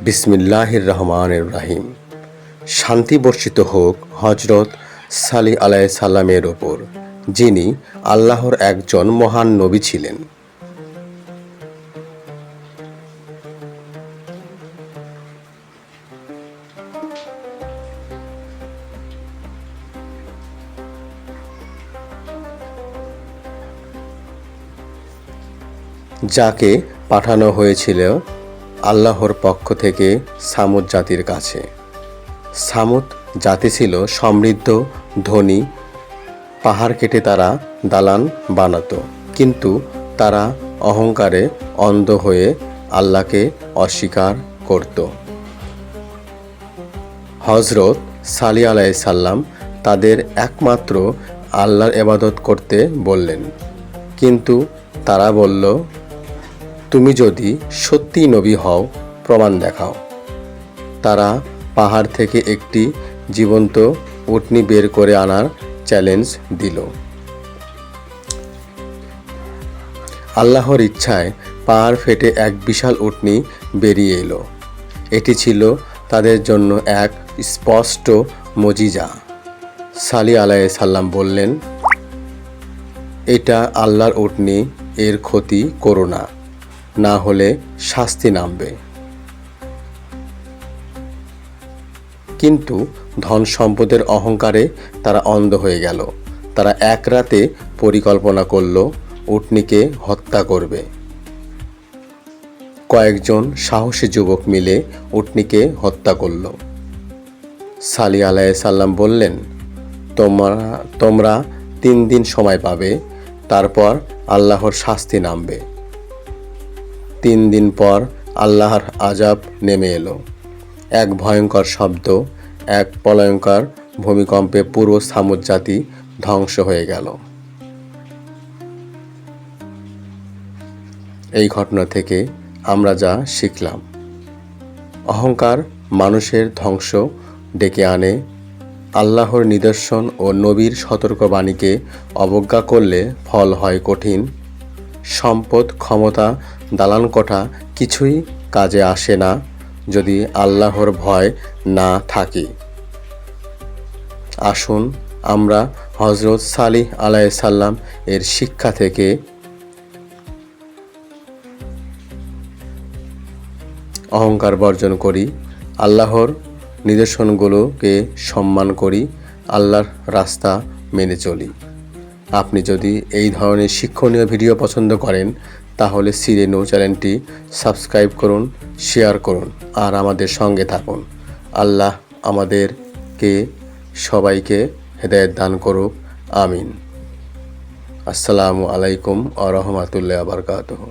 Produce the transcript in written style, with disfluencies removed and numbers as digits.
বিসমিল্লাহির রহমানির রহিম। শান্তি বর্ষিত হোক হজরত সালি আলাইহিস সালামের ওপর, যিনি আল্লাহর একজন মহান নবী ছিলেন। যাকে পাঠানো হয়েছিল আল্লাহর পক্ষ থেকে সামুদ জাতির কাছে। সামুদ জাতি ছিল সমৃদ্ধ, ধনী। পাহাড় কেটে তারা দালান বানাতো, কিন্তু তারা অহংকারে অন্ধ হয়ে আল্লাহকে অস্বীকার করত। হজরত সালি আলাইহিস সালাম তাদের একমাত্র আল্লাহর ইবাদত করতে বললেন, কিন্তু তারা বলল, তুমি যদি সত্যি নবী হও, প্রমাণ দেখাও। তারা পাহাড় থেকে একটি জীবন্ত উটনি বের করে আনার চ্যালেঞ্জ দিল। আল্লাহর ইচ্ছায় পাহাড় ফেটে এক বিশাল উটনি বেরিয়ে এলো। এটি ছিল তাদের জন্য এক স্পষ্ট মুজিজা। সালি আলাইহিস সালাম বললেন, এটা আল্লাহর উটনি, এর ক্ষতি করো না, না হলে শাস্তি নামবে। কিন্তু ধন সম্পদের অহংকারে তারা অন্ধ হয়ে গেল। তারা এক রাতে পরিকল্পনা করল উটনিকে হত্যা করবে। কয়েকজন সাহসী যুবক মিলে উটনিকে হত্যা করল। সালি আলাইহিস সালাম বললেন, তোমরা 3 দিন সময় পাবে, তারপর আল্লাহর শাস্তি নামবে। 3 দিন পর আল্লাহর আযাব নেমে এলো। এক ভয়ঙ্কর শব্দ, এক প্রলয়ঙ্কর ভূমিকম্পে পুরো সামুদ জাতি ধ্বংস হয়ে গেল। এই ঘটনা থেকে আমরা যা শিখলাম, অহংকার মানুষের ধ্বংস ডেকে আনে। আল্লাহর নিদর্শন ও নবীর সতর্কবাণীকে অবজ্ঞা করলে ফল হয় কঠিন। সম্পদ, ক্ষমতা, দালানকোঠা কিছুই কাজে আসে না যদি আল্লাহর ভয় না থাকে। আসুন আমরা হজরত সালিহ আলাইহিস সালাম এর শিক্ষা থেকে অহংকার বর্জন করি, আল্লাহর নিদর্শনগুলোকে সম্মান করি, আল্লাহর রাস্তা মেনে চলি। আপনি যদি এই ধরনের শিক্ষণীয় ভিডিও পছন্দ করেন, তাহলে সিরেনু চ্যানেলটি সাবস্ক্রাইব করুন, শেয়ার করুন আর আমাদের সঙ্গে থাকুন। আল্লাহ আমাদেরকে সবাইকে হেদায়েত দান করুক, আমিন। আসসালামু আলাইকুম ওয়া রাহমাতুল্লাহি ওয়া বারাকাতুহু।